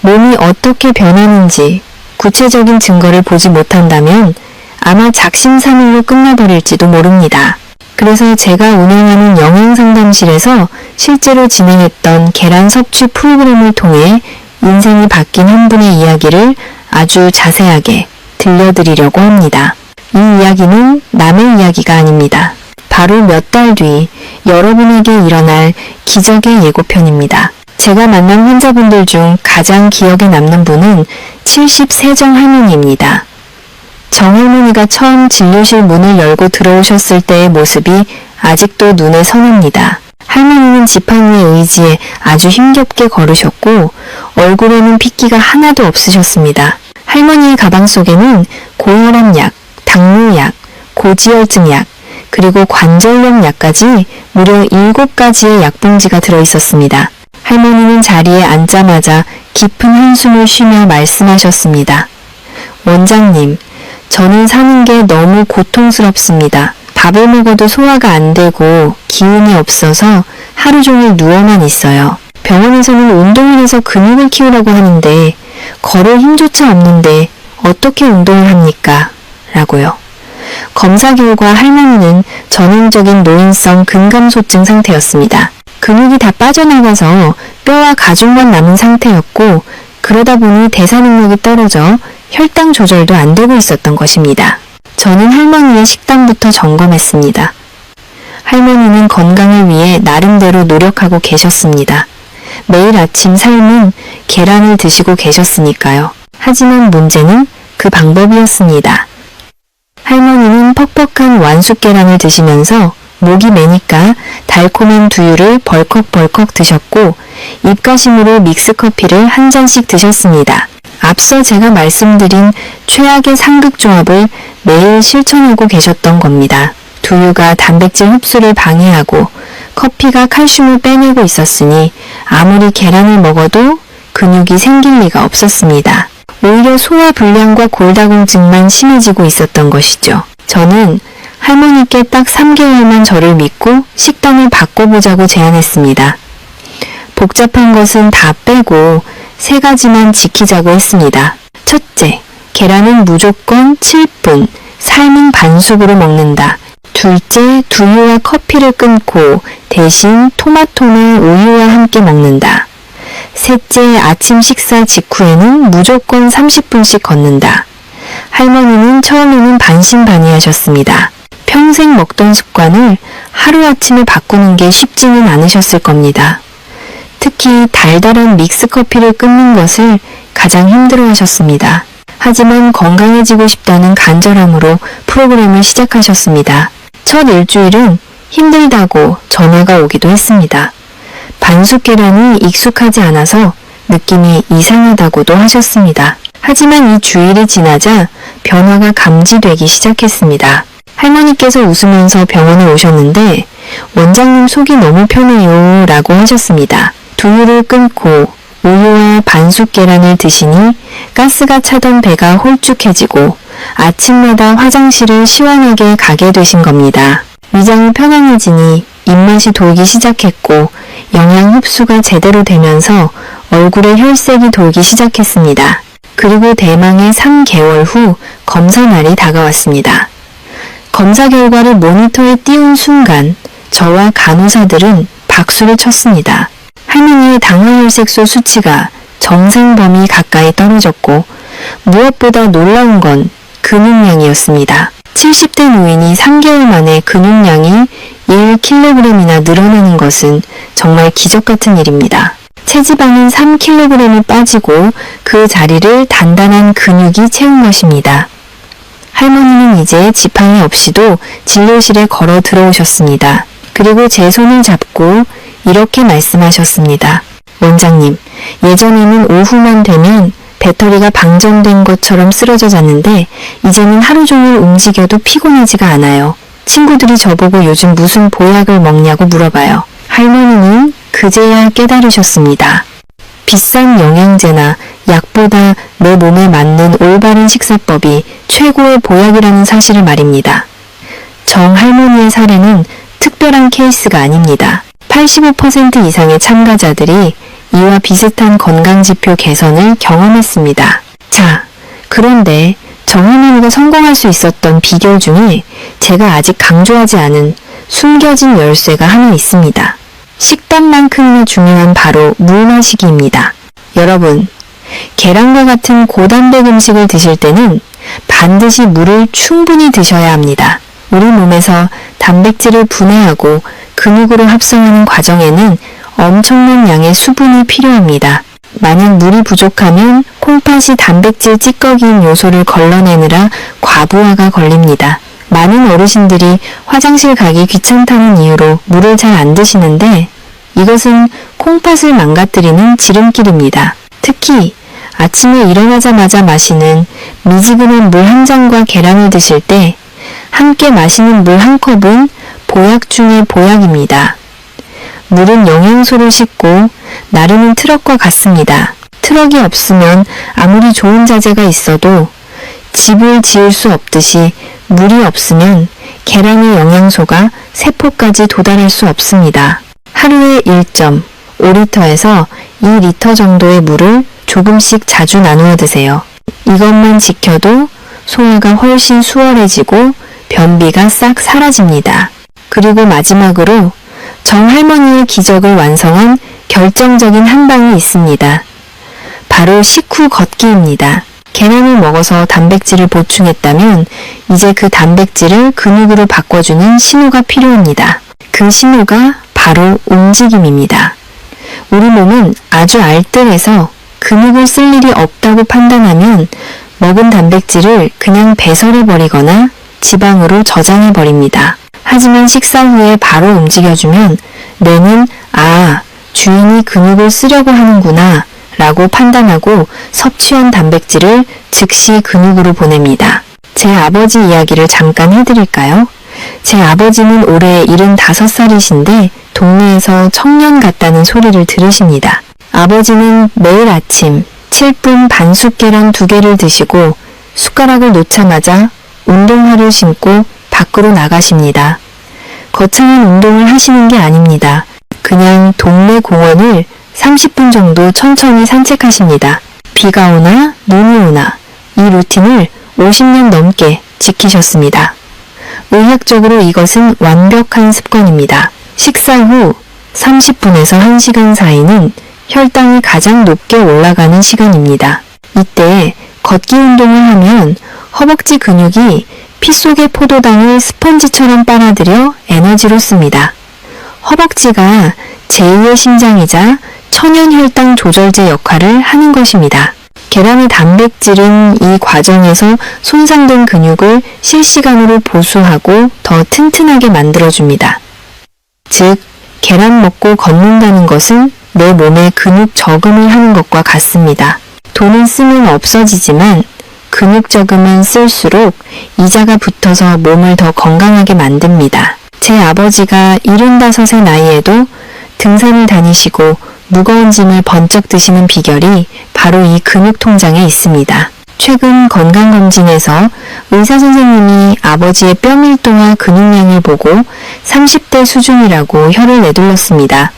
몸이 어떻게 변하는지 구체적인 증거를 보지 못한다면 아마 작심삼일로 끝나버릴지도 모릅니다. 그래서 제가 운영하는 영양상담실에서 실제로 진행했던 계란 섭취 프로그램을 통해 인생이 바뀐 한 분의 이야기를 아주 자세하게 들려드리려고 합니다. 이 이야기는 남의 이야기가 아닙니다. 바로 몇 달 뒤 여러분에게 일어날 기적의 예고편입니다. 제가 만난 환자분들 중 가장 기억에 남는 분은 73정 할머니입니다. 정할머니가 처음 진료실 문을 열고 들어오셨을 때의 모습이 아직도 눈에 선합니다. 할머니는 지팡이의 의지에 아주 힘겹게 걸으셨고 얼굴에는 핏기가 하나도 없으셨습니다. 할머니의 가방 속에는 고혈압약, 당뇨약, 고지혈증 약, 그리고 관절염 약까지 무려 7가지의 약봉지가 들어있었습니다. 할머니는 자리에 앉자마자 깊은 한숨을 쉬며 말씀하셨습니다. 원장님, 저는 사는 게 너무 고통스럽습니다. 밥을 먹어도 소화가 안 되고 기운이 없어서 하루 종일 누워만 있어요. 병원에서는 운동을 해서 근육을 키우라고 하는데 걸을 힘조차 없는데 어떻게 운동을 합니까? 라고요. 검사 결과 할머니는 전형적인 노인성 근감소증 상태였습니다. 근육이 다 빠져나가서 뼈와 가죽만 남은 상태였고 그러다 보니 대사 능력이 떨어져 혈당 조절도 안 되고 있었던 것입니다. 저는 할머니의 식단부터 점검했습니다. 할머니는 건강을 위해 나름대로 노력하고 계셨습니다. 매일 아침 삶은 계란을 드시고 계셨으니까요. 하지만 문제는 그 방법이었습니다. 할머니는 퍽퍽한 완숙 계란을 드시면서 목이 메니까 달콤한 두유를 벌컥벌컥 드셨고 입가심으로 믹스커피를 한 잔씩 드셨습니다. 앞서 제가 말씀드린 최악의 상극조합을 매일 실천하고 계셨던 겁니다. 두유가 단백질 흡수를 방해하고 커피가 칼슘을 빼내고 있었으니 아무리 계란을 먹어도 근육이 생길 리가 없었습니다. 오히려 소화 불량과 골다공증만 심해지고 있었던 것이죠. 저는 할머니께 딱 3개월만 저를 믿고 식단을 바꿔보자고 제안했습니다. 복잡한 것은 다 빼고 3가지만 지키자고 했습니다. 첫째, 계란은 무조건 7분, 삶은 반숙으로 먹는다. 둘째, 두유와 커피를 끊고 대신 토마토나 우유와 함께 먹는다. 셋째, 아침 식사 직후에는 무조건 30분씩 걷는다. 할머니는 처음에는 반신반의하셨습니다. 평생 먹던 습관을 하루아침에 바꾸는 게 쉽지는 않으셨을 겁니다. 특히 달달한 믹스커피를 끊는 것을 가장 힘들어하셨습니다. 하지만 건강해지고 싶다는 간절함으로 프로그램을 시작하셨습니다. 첫 일주일은 힘들다고 전화가 오기도 했습니다. 반숙 계란이 익숙하지 않아서 느낌이 이상하다고도 하셨습니다. 하지만 이 주일이 지나자 변화가 감지되기 시작했습니다. 할머니께서 웃으면서 병원에 오셨는데 원장님 속이 너무 편해요 라고 하셨습니다. 두유를 끊고 우유와 반숙 계란을 드시니 가스가 차던 배가 홀쭉해지고 아침마다 화장실을 시원하게 가게 되신 겁니다. 위장이 편안해지니 입맛이 돌기 시작했고 영양 흡수가 제대로 되면서 얼굴에 혈색이 돌기 시작했습니다. 그리고 대망의 3개월 후 검사 날이 다가왔습니다. 검사 결과를 모니터에 띄운 순간 저와 간호사들은 박수를 쳤습니다. 할머니의 당화혈색소 수치가 정상 범위 가까이 떨어졌고 무엇보다 놀라운 건 근육량이었습니다. 70대 노인이 3개월 만에 근육량이 1kg이나 늘어나는 것은 정말 기적 같은 일입니다. 체지방은 3kg이 빠지고 그 자리를 단단한 근육이 채운 것입니다. 할머니는 이제 지팡이 없이도 진료실에 걸어 들어오셨습니다. 그리고 제 손을 잡고 이렇게 말씀하셨습니다. 원장님, 예전에는 오후만 되면 배터리가 방전된 것처럼 쓰러져 잤는데 이제는 하루 종일 움직여도 피곤하지가 않아요. 친구들이 저보고 요즘 무슨 보약을 먹냐고 물어봐요. 할머니는 그제야 깨달으셨습니다. 비싼 영양제나 약보다 내 몸에 맞는 올바른 식사법이 최고의 보약이라는 사실을 말입니다. 정 할머니의 사례는 특별한 케이스가 아닙니다. 85% 이상의 참가자들이 이와 비슷한 건강지표 개선을 경험했습니다. 자, 그런데 정할머니가 성공할 수 있었던 비결 중에 제가 아직 강조하지 않은 숨겨진 열쇠가 하나 있습니다. 식단만큼이나 중요한 바로 물 마시기입니다. 여러분, 계란과 같은 고단백 음식을 드실 때는 반드시 물을 충분히 드셔야 합니다. 우리 몸에서 단백질을 분해하고 근육으로 합성하는 과정에는 엄청난 양의 수분이 필요합니다. 만약 물이 부족하면 콩팥이 단백질 찌꺼기인 요소를 걸러내느라 과부하가 걸립니다. 많은 어르신들이 화장실 가기 귀찮다는 이유로 물을 잘 안 드시는데 이것은 콩팥을 망가뜨리는 지름길입니다. 특히 아침에 일어나자마자 마시는 미지근한 물 한 잔과 계란을 드실 때 함께 마시는 물 한 컵은 보약 중의 보약입니다. 물은 영양소를 싣고 나르는 트럭과 같습니다. 트럭이 없으면 아무리 좋은 자재가 있어도 집을 지을 수 없듯이 물이 없으면 계란의 영양소가 세포까지 도달할 수 없습니다. 하루에 1.5리터에서 2리터 정도의 물을 조금씩 자주 나누어 드세요. 이것만 지켜도 소화가 훨씬 수월해지고 변비가 싹 사라집니다. 그리고 마지막으로 정할머니의 기적을 완성한 결정적인 한 방이 있습니다. 바로 식후 걷기입니다. 계란을 먹어서 단백질을 보충했다면 이제 그 단백질을 근육으로 바꿔주는 신호가 필요합니다. 그 신호가 바로 움직임입니다. 우리 몸은 아주 알뜰해서 근육을 쓸 일이 없다고 판단하면 먹은 단백질을 그냥 배설해버리거나 지방으로 저장해버립니다. 하지만 식사 후에 바로 움직여주면 뇌는 주인이 근육을 쓰려고 하는구나 라고 판단하고 섭취한 단백질을 즉시 근육으로 보냅니다. 제 아버지 이야기를 잠깐 해드릴까요? 제 아버지는 올해 75살이신데 동네에서 청년 같다는 소리를 들으십니다. 아버지는 매일 아침 7분 반숙 계란 2개를 드시고 숟가락을 놓자마자 운동화를 신고 밖으로 나가십니다. 거창한 운동을 하시는 게 아닙니다. 그냥 동네 공원을 30분 정도 천천히 산책하십니다. 비가 오나 눈이 오나 이 루틴을 50년 넘게 지키셨습니다. 의학적으로 이것은 완벽한 습관입니다. 식사 후 30분에서 1시간 사이는 혈당이 가장 높게 올라가는 시간입니다. 이때 걷기 운동을 하면 허벅지 근육이 피 속의 포도당을 스펀지처럼 빨아들여 에너지로 씁니다. 허벅지가 제2의 심장이자 천연 혈당 조절제 역할을 하는 것입니다. 계란의 단백질은 이 과정에서 손상된 근육을 실시간으로 보수하고 더 튼튼하게 만들어줍니다. 즉, 계란 먹고 걷는다는 것은 내 몸에 근육 저금을 하는 것과 같습니다. 돈은 쓰면 없어지지만 근육 저금은 쓸수록 이자가 붙어서 몸을 더 건강하게 만듭니다. 제 아버지가 75의 나이에도 등산을 다니시고 무거운 짐을 번쩍 드시는 비결이 바로 이 근육 통장에 있습니다. 최근 건강검진에서 의사선생님이 아버지의 뼈밀도와 근육량을 보고 30대 수준이라고 혀를 내둘렀습니다.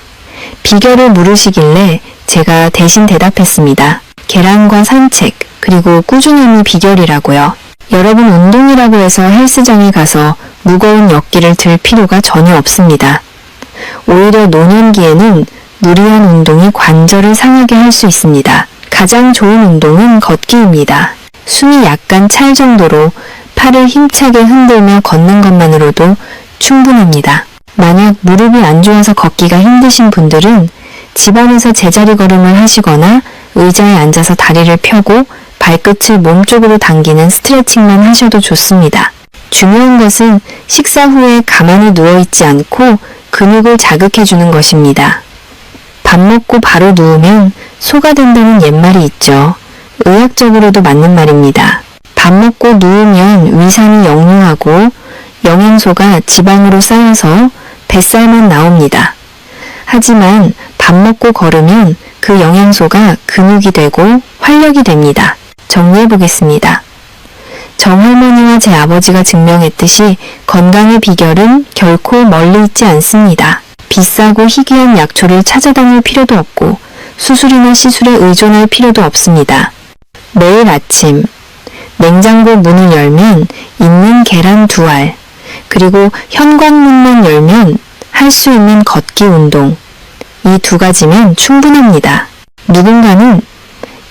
비결을 물으시길래 제가 대신 대답했습니다. 계란과 산책, 그리고 꾸준함이 비결이라고요. 여러분 운동이라고 해서 헬스장에 가서 무거운 역기를 들 필요가 전혀 없습니다. 오히려 노년기에는 무리한 운동이 관절을 상하게 할 수 있습니다. 가장 좋은 운동은 걷기입니다. 숨이 약간 찰 정도로 팔을 힘차게 흔들며 걷는 것만으로도 충분합니다. 만약 무릎이 안 좋아서 걷기가 힘드신 분들은 집안에서 제자리 걸음을 하시거나 의자에 앉아서 다리를 펴고 발끝을 몸쪽으로 당기는 스트레칭만 하셔도 좋습니다. 중요한 것은 식사 후에 가만히 누워있지 않고 근육을 자극해주는 것입니다. 밥 먹고 바로 누우면 소가 된다는 옛말이 있죠. 의학적으로도 맞는 말입니다. 밥 먹고 누우면 위산이 역류하고 영양소가 지방으로 쌓여서 뱃살만 나옵니다. 하지만 밥 먹고 걸으면 그 영양소가 근육이 되고 활력이 됩니다. 정리해 보겠습니다. 정할머니와 제 아버지가 증명했듯이 건강의 비결은 결코 멀리 있지 않습니다. 비싸고 희귀한 약초를 찾아다닐 필요도 없고 수술이나 시술에 의존할 필요도 없습니다. 매일 아침 냉장고 문을 열면 있는 계란 2알, 그리고 현관문만 열면 할 수 있는 걷기 운동, 이 2가지면 충분합니다. 누군가는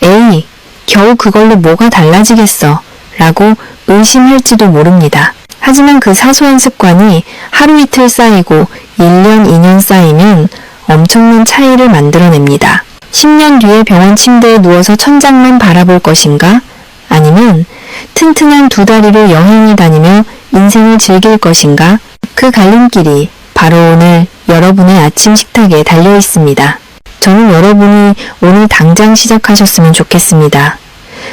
에이, 겨우 그걸로 뭐가 달라지겠어 라고 의심할지도 모릅니다. 하지만 그 사소한 습관이 하루 이틀 쌓이고 1년, 2년 쌓이면 엄청난 차이를 만들어냅니다. 10년 뒤에 병원 침대에 누워서 천장만 바라볼 것인가? 아니면 튼튼한 2다리로 여행을 다니며 인생을 즐길 것인가? 그 갈림길이 바로 오늘 여러분의 아침 식탁에 달려 있습니다. 저는 여러분이 오늘 당장 시작하셨으면 좋겠습니다.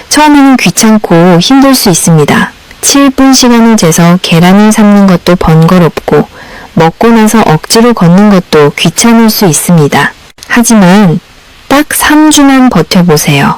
처음에는 귀찮고 힘들 수 있습니다. 7분 시간을 재서 계란을 삶는 것도 번거롭고 먹고 나서 억지로 걷는 것도 귀찮을 수 있습니다. 하지만 딱 3주만 버텨보세요.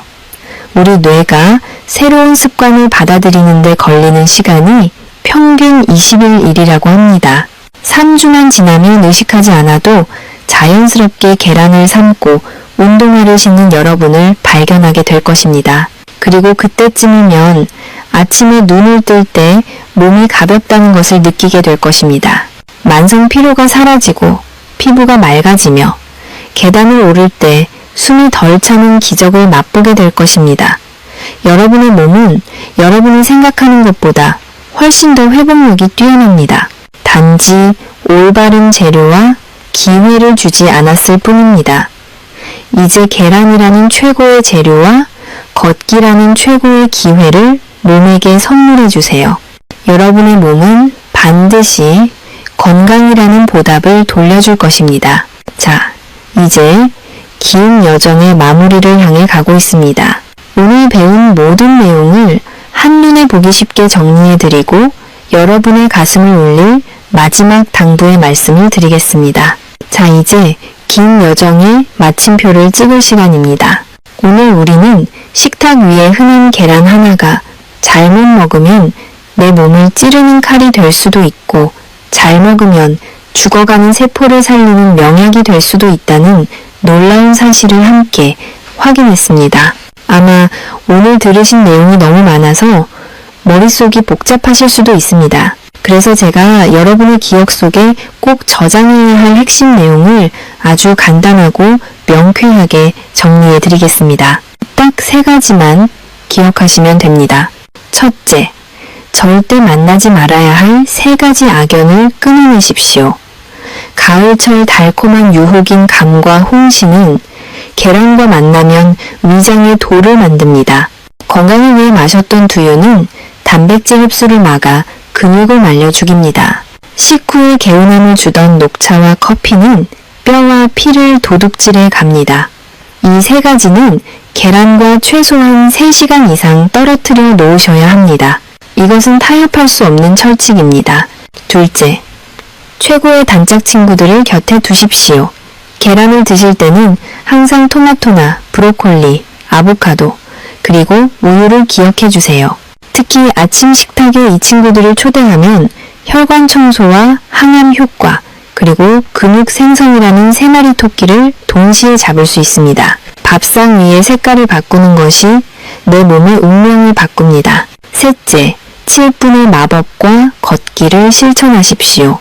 우리 뇌가 새로운 습관을 받아들이는 데 걸리는 시간이 평균 21일이라고 합니다. 3주만 지나면 의식하지 않아도 자연스럽게 계란을 삶고 운동화를 신는 여러분을 발견하게 될 것입니다. 그리고 그때쯤이면 아침에 눈을 뜰 때 몸이 가볍다는 것을 느끼게 될 것입니다. 만성 피로가 사라지고 피부가 맑아지며 계단을 오를 때 숨이 덜 차는 기적을 맛보게 될 것입니다. 여러분의 몸은 여러분이 생각하는 것보다 훨씬 더 회복력이 뛰어납니다. 단지 올바른 재료와 기회를 주지 않았을 뿐입니다. 이제 계란이라는 최고의 재료와 걷기라는 최고의 기회를 몸에게 선물해 주세요. 여러분의 몸은 반드시 건강이라는 보답을 돌려줄 것입니다. 자, 이제 긴 여정의 마무리를 향해 가고 있습니다. 오늘 배운 모든 내용을 한눈에 보기 쉽게 정리해드리고 여러분의 가슴을 울릴 마지막 당부의 말씀을 드리겠습니다. 자, 이제 긴 여정의 마침표를 찍을 시간입니다. 오늘 우리는 식탁 위에 흔한 계란 하나가 잘못 먹으면 내 몸을 찌르는 칼이 될 수도 있고 잘 먹으면 죽어가는 세포를 살리는 명약이 될 수도 있다는 놀라운 사실을 함께 확인했습니다. 아마 오늘 들으신 내용이 너무 많아서 머릿속이 복잡하실 수도 있습니다. 그래서 제가 여러분의 기억 속에 꼭 저장해야 할 핵심 내용을 아주 간단하고 명쾌하게 정리해 드리겠습니다. 딱 3가지만 기억하시면 됩니다. 첫째, 절대 만나지 말아야 할 3가지 악연을 끊어내십시오. 가을철 달콤한 유혹인 감과 홍시는 계란과 만나면 위장에 돌을 만듭니다. 건강을 위해 마셨던 두유는 단백질 흡수를 막아 근육을 말려 죽입니다. 식후에 개운함을 주던 녹차와 커피는 뼈와 피를 도둑질해 갑니다. 이 3가지는 계란과 최소한 3시간 이상 떨어뜨려 놓으셔야 합니다. 이것은 타협할 수 없는 철칙입니다. 둘째, 최고의 단짝 친구들을 곁에 두십시오. 계란을 드실 때는 항상 토마토나 브로콜리, 아보카도, 그리고 우유를 기억해 주세요. 특히 아침 식탁에 이 친구들을 초대하면 혈관 청소와 항암 효과, 그리고 근육 생성이라는 3마리 토끼를 동시에 잡을 수 있습니다. 밥상 위의 색깔을 바꾸는 것이 내 몸의 운명을 바꿉니다. 셋째, 7분의 마법과 걷기를 실천하십시오.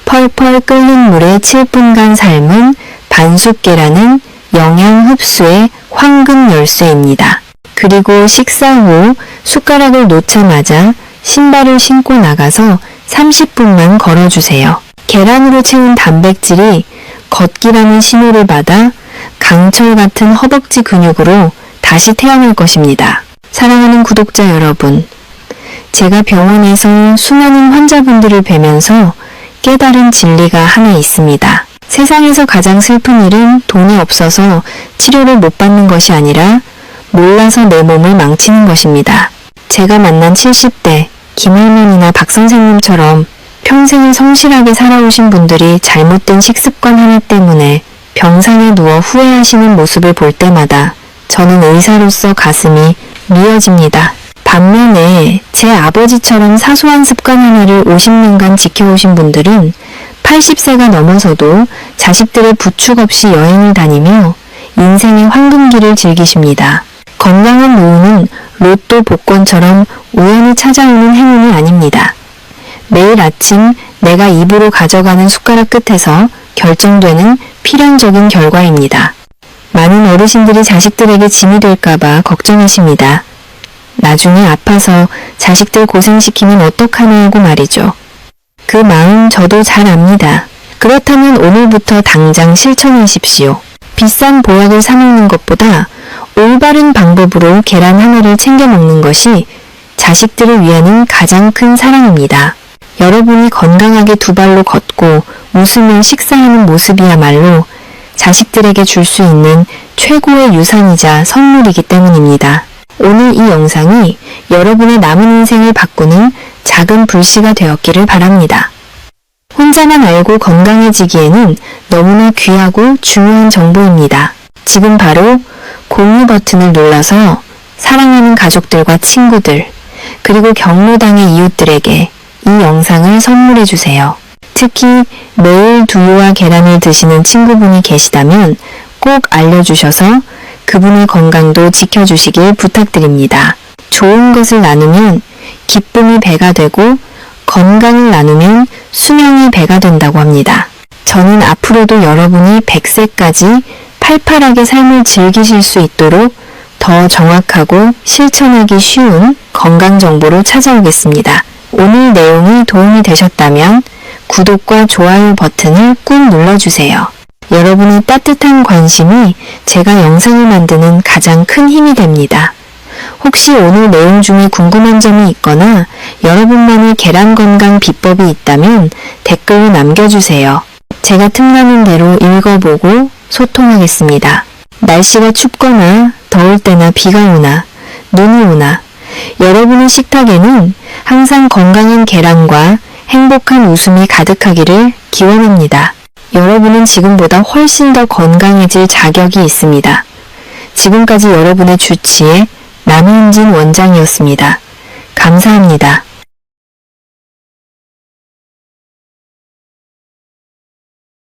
펄펄 끓는 물에 7분간 삶은 반숙 계란은 영양 흡수의 황금 열쇠입니다. 그리고 식사 후 숟가락을 놓자마자 신발을 신고 나가서 30분만 걸어주세요. 계란으로 채운 단백질이 걷기라는 신호를 받아 강철 같은 허벅지 근육으로 다시 태어날 것입니다. 사랑하는 구독자 여러분, 제가 병원에서 수많은 환자분들을 뵈면서 깨달은 진리가 하나 있습니다. 세상에서 가장 슬픈 일은 돈이 없어서 치료를 못 받는 것이 아니라 몰라서 내 몸을 망치는 것입니다. 제가 만난 70대 김할머니나 박선생님처럼 평생을 성실하게 살아오신 분들이 잘못된 식습관 하나 때문에 병상에 누워 후회하시는 모습을 볼 때마다 저는 의사로서 가슴이 미어집니다. 반면에 제 아버지처럼 사소한 습관 하나를 50년간 지켜오신 분들은 80세가 넘어서도 자식들의 부축 없이 여행을 다니며 인생의 황금기를 즐기십니다. 건강한 노후는 로또 복권처럼 우연히 찾아오는 행운이 아닙니다. 매일 아침 내가 입으로 가져가는 숟가락 끝에서 결정되는 필연적인 결과입니다. 많은 어르신들이 자식들에게 짐이 될까봐 걱정하십니다. 나중에 아파서 자식들 고생시키면 어떡하냐고 말이죠. 그 마음 저도 잘 압니다. 그렇다면 오늘부터 당장 실천하십시오. 비싼 보약을 사 먹는 것보다 올바른 방법으로 계란 하나를 챙겨 먹는 것이 자식들을 위하는 가장 큰 사랑입니다. 여러분이 건강하게 2발로 걷고 웃으며 식사하는 모습이야말로 자식들에게 줄 수 있는 최고의 유산이자 선물이기 때문입니다. 오늘 이 영상이 여러분의 남은 인생을 바꾸는 작은 불씨가 되었기를 바랍니다. 혼자만 알고 건강해지기에는 너무나 귀하고 중요한 정보입니다. 지금 바로 공유 버튼을 눌러서 사랑하는 가족들과 친구들, 그리고 경로당의 이웃들에게 이 영상을 선물해 주세요. 특히 매일 두유와 계란을 드시는 친구분이 계시다면 꼭 알려주셔서 그분의 건강도 지켜주시길 부탁드립니다. 좋은 것을 나누면 기쁨이 배가 되고 건강을 나누면 수명이 배가 된다고 합니다. 저는 앞으로도 여러분이 100세까지 팔팔하게 삶을 즐기실 수 있도록 더 정확하고 실천하기 쉬운 건강 정보로 찾아오겠습니다. 오늘 내용이 도움이 되셨다면 구독과 좋아요 버튼을 꾹 눌러주세요. 여러분의 따뜻한 관심이 제가 영상을 만드는 가장 큰 힘이 됩니다. 혹시 오늘 내용 중에 궁금한 점이 있거나 여러분만의 계란 건강 비법이 있다면 댓글로 남겨주세요. 제가 틈나는 대로 읽어보고 소통하겠습니다. 날씨가 춥거나 더울 때나 비가 오나 눈이 오나 여러분의 식탁에는 항상 건강한 계란과 행복한 웃음이 가득하기를 기원합니다. 여러분은 지금보다 훨씬 더 건강해질 자격이 있습니다. 지금까지 여러분의 주치의 남윤진 원장이었습니다. 감사합니다.